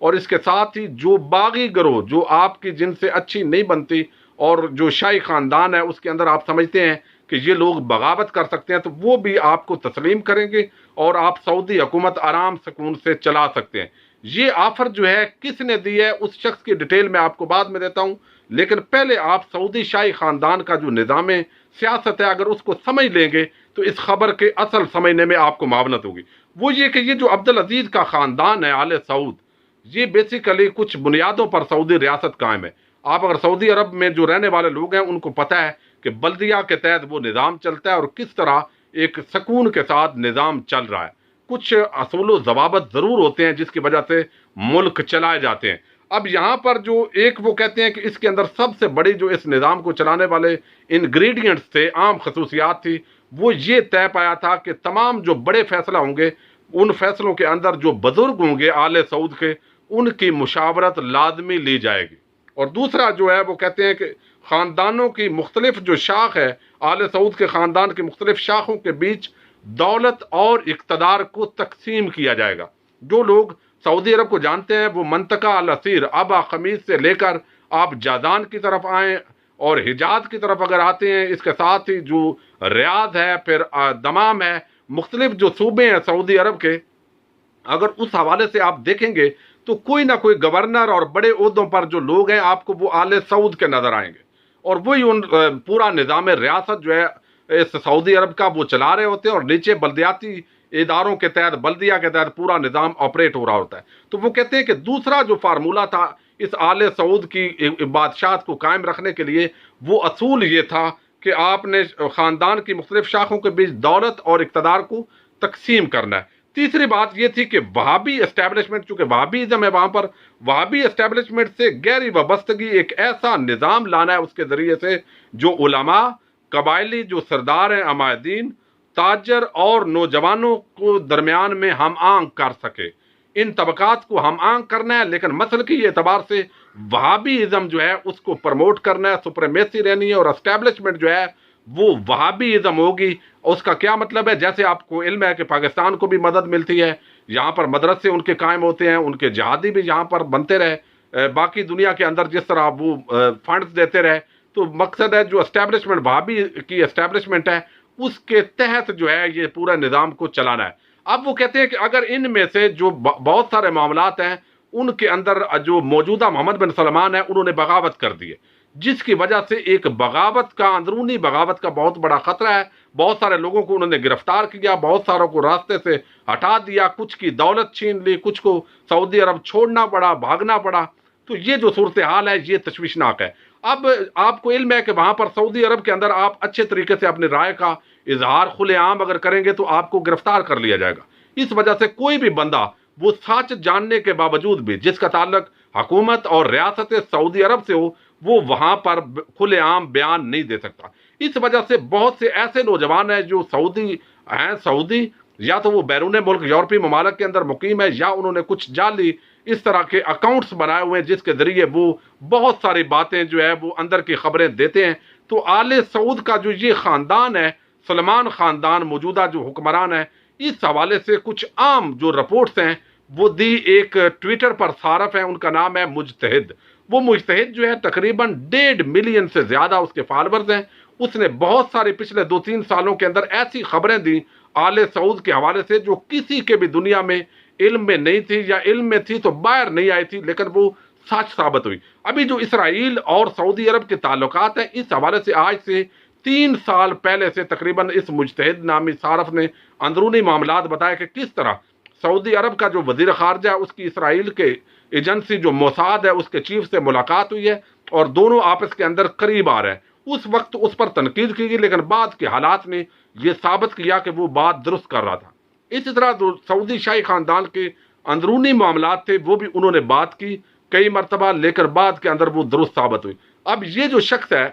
اور اس کے ساتھ ہی جو باغی گروہ جو آپ کی جن سے اچھی نہیں بنتی اور جو شاہی خاندان ہے اس کے اندر آپ سمجھتے ہیں کہ یہ لوگ بغاوت کر سکتے ہیں، تو وہ بھی آپ کو تسلیم کریں گے اور آپ سعودی حکومت آرام سکون سے چلا سکتے ہیں۔ یہ آفر جو ہے کس نے دی ہے اس شخص کی ڈیٹیل میں آپ کو بعد میں دیتا ہوں، لیکن پہلے آپ سعودی شاہی خاندان کا جو نظام سیاست ہے اگر اس کو سمجھ لیں گے تو اس خبر کے اصل سمجھنے میں آپ کو معاونت ہوگی۔ وہ یہ کہ یہ جو عبدالعزیز کا خاندان ہے آل سعود، یہ بیسیکلی کچھ بنیادوں پر سعودی ریاست قائم ہے۔ آپ اگر سعودی عرب میں جو رہنے والے لوگ ہیں ان کو پتہ ہے کہ بلدیہ کے تحت وہ نظام چلتا ہے اور کس طرح ایک سکون کے ساتھ نظام چل رہا ہے۔ کچھ اصول و ضوابط ضرور ہوتے ہیں جس کی وجہ سے ملک چلائے جاتے ہیں۔ اب یہاں پر جو ایک وہ کہتے ہیں کہ اس کے اندر سب سے بڑی جو اس نظام کو چلانے والے انگریڈینٹس تھے، عام خصوصیات تھی، وہ یہ طے پایا تھا کہ تمام جو بڑے فیصلہ ہوں گے ان فیصلوں کے اندر جو بزرگ ہوں گے آل سعود کے، ان کی مشاورت لازمی لی جائے گی۔ اور دوسرا جو ہے وہ کہتے ہیں کہ خاندانوں کی مختلف جو شاخ ہے، آل سعود کے خاندان کی مختلف شاخوں کے بیچ دولت اور اقتدار کو تقسیم کیا جائے گا۔ جو لوگ سعودی عرب کو جانتے ہیں وہ منطقہ الاسیر ابا خمیس سے لے کر آپ جازان کی طرف آئیں اور حجاز کی طرف اگر آتے ہیں، اس کے ساتھ ہی جو ریاض ہے، پھر دمام ہے، مختلف جو صوبے ہیں سعودی عرب کے، اگر اس حوالے سے آپ دیکھیں گے تو کوئی نہ کوئی گورنر اور بڑے عہدوں پر جو لوگ ہیں آپ کو وہ آل سعود کے نظر آئیں گے، اور وہی ان پورا نظام ریاست جو ہے اس سعودی عرب کا وہ چلا رہے ہوتے ہیں، اور نیچے بلدیاتی اداروں کے تحت، بلدیہ کے تحت پورا نظام آپریٹ ہو رہا ہوتا ہے۔ تو وہ کہتے ہیں کہ دوسرا جو فارمولہ تھا اس آل سعود کی بادشاہت کو قائم رکھنے کے لیے، وہ اصول یہ تھا کہ آپ نے خاندان کی مختلف شاخوں کے بیچ دولت اور اقتدار کو تقسیم کرنا ہے۔ تیسری بات یہ تھی کہ وہابی اسٹیبلشمنٹ، چونکہ وہابیزم ہے وہاں پر، وہابی اسٹیبلشمنٹ سے گہری وابستگی ایک ایسا نظام لانا ہے اس کے ذریعے سے جو علماء، قبائلی جو سردار ہیں، عمائدین، تاجر اور نوجوانوں کو درمیان میں ہم آہنگ کر سکے۔ ان طبقات کو ہم آہنگ کرنا ہے، لیکن مسلکی اعتبار سے وہابی ازم جو ہے اس کو پروموٹ کرنا ہے، سپریمیسی رہنی ہے، اور اسٹیبلشمنٹ جو ہے وہ وہابی ازم ہوگی۔ اس کا کیا مطلب ہے؟ جیسے آپ کو علم ہے کہ پاکستان کو بھی مدد ملتی ہے، یہاں پر مدرسے ان کے قائم ہوتے ہیں، ان کے جہادی بھی یہاں پر بنتے رہے، باقی دنیا کے اندر جس طرح وہ فنڈز دیتے رہے، تو مقصد ہے جو اسٹیبلشمنٹ وہابی کی اسٹیبلشمنٹ ہے اس کے تحت جو ہے یہ پورا نظام کو چلانا ہے۔ اب وہ کہتے ہیں کہ اگر ان میں سے جو بہت سارے معاملات ہیں ان کے اندر جو موجودہ محمد بن سلمان ہے انہوں نے بغاوت کر دی ہے، جس کی وجہ سے ایک بغاوت کا، اندرونی بغاوت کا بہت بڑا خطرہ ہے۔ بہت سارے لوگوں کو انہوں نے گرفتار کیا، بہت ساروں کو راستے سے ہٹا دیا، کچھ کی دولت چھین لی، کچھ کو سعودی عرب چھوڑنا پڑا، بھاگنا پڑا۔ تو یہ جو صورتحال ہے یہ تشویشناک ہے۔ اب آپ کو علم ہے کہ وہاں پر سعودی عرب کے اندر آپ اچھے طریقے سے اپنی رائے کا اظہار کھلے عام اگر کریں گے تو آپ کو گرفتار کر لیا جائے گا۔ اس وجہ سے کوئی بھی بندہ وہ سچ جاننے کے باوجود بھی جس کا تعلق حکومت اور ریاست سعودی عرب سے ہو، وہ وہاں پر کھلے عام بیان نہیں دے سکتا۔ اس وجہ سے بہت سے ایسے نوجوان ہیں جو سعودی یا تو وہ بیرون ملک یورپی ممالک کے اندر مقیم ہے، یا انہوں نے کچھ جعلی اس طرح کے اکاؤنٹس بنائے ہوئے ہیں جس کے ذریعے وہ بہت ساری باتیں جو ہے وہ اندر کی خبریں دیتے ہیں۔ تو آل سعود کا جو یہ خاندان ہے، سلمان خاندان، موجودہ جو حکمران ہے، اس حوالے سے کچھ عام جو رپورٹس ہیں وہ دی۔ ایک ٹویٹر پر صارف ہیں، ان کا نام ہے مجتہد۔ وہ مجتہد جو ہے تقریباً 1.5 ملین سے زیادہ اس کے فالورز ہیں۔ اس نے بہت سارے پچھلے 2-3 سالوں کے اندر ایسی خبریں دی آل سعود کے حوالے سے جو کسی کے بھی دنیا میں علم میں نہیں تھی، یا علم میں تھی تو باہر نہیں آئی تھی، لیکن وہ سچ ثابت ہوئی۔ ابھی جو اسرائیل اور سعودی عرب کے تعلقات ہیں، اس حوالے سے آج سے 3 سال پہلے سے تقریباً اس مجتہد نامی صارف نے اندرونی معاملات بتایا کہ کس طرح سعودی عرب کا جو وزیر خارجہ ہے اس کی اسرائیل کے ایجنسی جو موساد ہے اس کے چیف سے ملاقات ہوئی ہے، اور دونوں آپس کے اندر قریب آ رہے ہیں۔ اس وقت اس پر تنقید کی گئی، لیکن بعد کے حالات نے یہ ثابت کیا کہ وہ بات درست کر رہا تھا۔ اسی طرح جو سعودی شاہی خاندان کے اندرونی معاملات تھے وہ بھی انہوں نے بات کی کئی مرتبہ، لیکن بعد کے اندر وہ درست ثابت ہوئی۔ اب یہ جو شخص ہے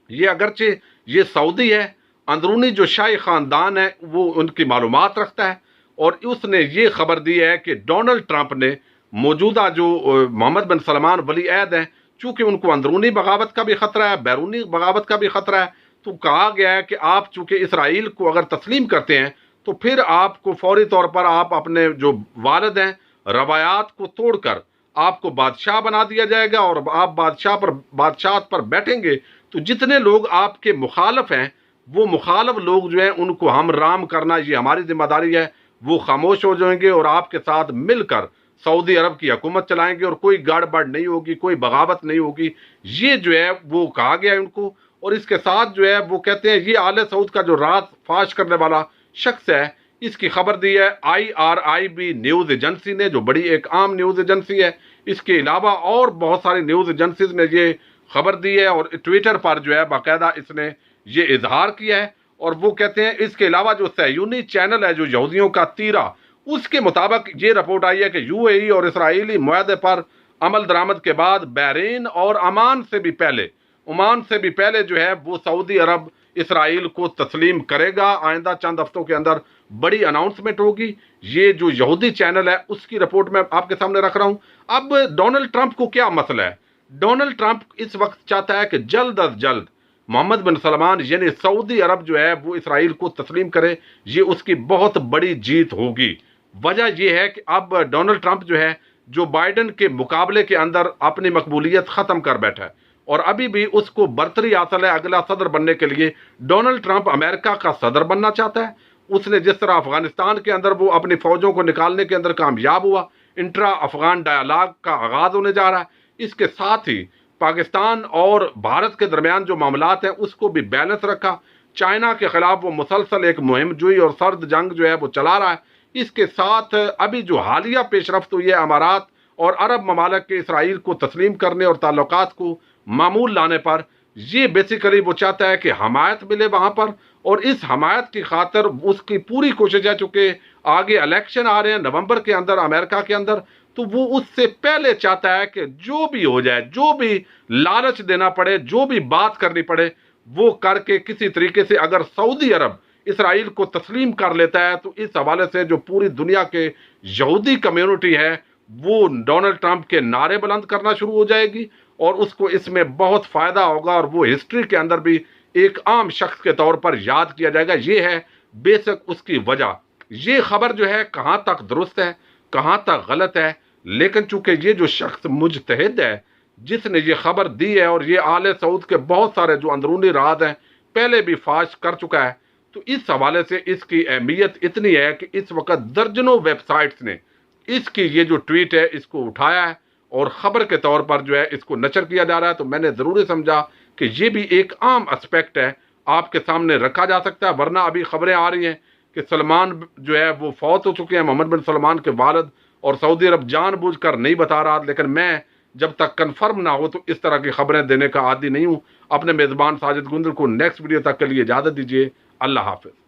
یہ اگرچہ یہ سعودی ہے، اندرونی جو شاہی خاندان ہے وہ ان کی معلومات رکھتا ہے، اور اس نے یہ خبر دی ہے کہ ڈونلڈ ٹرمپ نے موجودہ جو محمد بن سلمان ولی عہد ہیں، چونکہ ان کو اندرونی بغاوت کا بھی خطرہ ہے، بیرونی بغاوت کا بھی خطرہ ہے، تو کہا گیا ہے کہ آپ چونکہ اسرائیل کو اگر تسلیم کرتے ہیں تو پھر آپ کو فوری طور پر آپ اپنے جو والد ہیں روایات کو توڑ کر آپ کو بادشاہ بنا دیا جائے گا اور آپ بادشاہت پر بیٹھیں گے تو جتنے لوگ آپ کے مخالف ہیں وہ مخالف لوگ جو ہیں ان کو ہم رام کرنا یہ ہماری ذمہ داری ہے، وہ خاموش ہو جائیں گے اور آپ کے ساتھ مل کر سعودی عرب کی حکومت چلائیں گے اور کوئی گاڑ بڑ نہیں ہوگی، کوئی بغاوت نہیں ہوگی، یہ جو ہے وہ کہا گیا ہے ان کو۔ اور اس کے ساتھ جو ہے وہ کہتے ہیں یہ آل سعود کا جو رات فاش کرنے والا شخص ہے، اس کی خبر دی ہے IRIB نیوز ایجنسی نے، جو بڑی ایک عام نیوز ایجنسی ہے۔ اس کے علاوہ اور بہت ساری نیوز ایجنسیز نے یہ خبر دی ہے اور ٹویٹر پر جو ہے باقاعدہ اس نے یہ اظہار کیا ہے۔ اور وہ کہتے ہیں اس کے علاوہ جو صہیونی چینل ہے جو یہودیوں کا تیرا، اس کے مطابق یہ رپورٹ آئی ہے کہ UAE اور اسرائیلی معاہدے پر عمل درآمد کے بعد بحرین اور عمان سے بھی پہلے جو ہے وہ سعودی عرب اسرائیل کو تسلیم کرے گا۔ آئندہ چند ہفتوں کے اندر بڑی اناؤنسمنٹ ہوگی۔ یہ جو یہودی چینل ہے اس کی رپورٹ میں آپ کے سامنے رکھ رہا ہوں۔ اب ڈونلڈ ٹرمپ کو کیا مسئلہ ہے؟ ڈونلڈ ٹرمپ اس وقت چاہتا ہے کہ جلد از جلد محمد بن سلمان یعنی سعودی عرب جو ہے وہ اسرائیل کو تسلیم کرے، یہ اس کی بہت بڑی جیت ہوگی۔ وجہ یہ ہے کہ اب ڈونلڈ ٹرمپ جو ہے جو بائیڈن کے مقابلے کے اندر اپنی مقبولیت ختم کر بیٹھا ہے اور ابھی بھی اس کو برتری حاصل ہے اگلا صدر بننے کے لیے۔ ڈونلڈ ٹرمپ امریکہ کا صدر بننا چاہتا ہے۔ اس نے جس طرح افغانستان کے اندر وہ اپنی فوجوں کو نکالنے کے اندر کامیاب ہوا، انٹرا افغان ڈائیلاگ کا آغاز ہونے جا رہا ہے۔ اس کے ساتھ ہی پاکستان اور بھارت کے درمیان جو معاملات ہیں اس کو بھی بیلنس رکھا۔ چائنا کے خلاف وہ مسلسل ایک مہم جوئی اور سرد جنگ جو ہے وہ چلا رہا ہے۔ اس کے ساتھ ابھی جو حالیہ پیش رفت ہوئی ہے امارات اور عرب ممالک کے اسرائیل کو تسلیم کرنے اور تعلقات کو معمول لانے پر، یہ بیسیکلی وہ چاہتا ہے کہ حمایت ملے وہاں پر، اور اس حمایت کی خاطر اس کی پوری کوشش ہے، چونکہ آگے الیکشن آ رہے ہیں نومبر کے اندر امریکہ کے اندر، تو وہ اس سے پہلے چاہتا ہے کہ جو بھی ہو جائے، جو بھی لالچ دینا پڑے، جو بھی بات کرنی پڑے، وہ کر کے کسی طریقے سے اگر سعودی عرب اسرائیل کو تسلیم کر لیتا ہے تو اس حوالے سے جو پوری دنیا کے یہودی کمیونٹی ہے وہ ڈونلڈ ٹرمپ کے نعرے بلند کرنا شروع ہو جائے گی اور اس کو اس میں بہت فائدہ ہوگا اور وہ ہسٹری کے اندر بھی ایک عام شخص کے طور پر یاد کیا جائے گا۔ یہ ہے بیسک اس کی وجہ۔ یہ خبر جو ہے کہاں تک درست ہے، کہاں تک غلط ہے، لیکن چونکہ یہ جو شخص مجتہد ہے جس نے یہ خبر دی ہے اور یہ آل سعود کے بہت سارے جو اندرونی راز ہیں پہلے بھی فاش کر چکا ہے، تو اس حوالے سے اس کی اہمیت اتنی ہے کہ اس وقت درجنوں ویب سائٹس نے اس کی یہ جو ٹویٹ ہے اس کو اٹھایا ہے اور خبر کے طور پر جو ہے اس کو نشر کیا جا رہا ہے۔ تو میں نے ضروری سمجھا کہ یہ بھی ایک عام اسپیکٹ ہے، آپ کے سامنے رکھا جا سکتا ہے، ورنہ ابھی خبریں آ رہی ہیں کہ سلمان جو ہے وہ فوت ہو چکے ہیں، محمد بن سلمان کے والد، اور سعودی عرب جان بوجھ کر نہیں بتا رہا، لیکن میں جب تک کنفرم نہ ہو تو اس طرح کی خبریں دینے کا عادی نہیں ہوں۔ اپنے میزبان ساجد گندل کو نیکسٹ ویڈیو تک کے لیے اجازت دیجیے۔ اللہ حافظ۔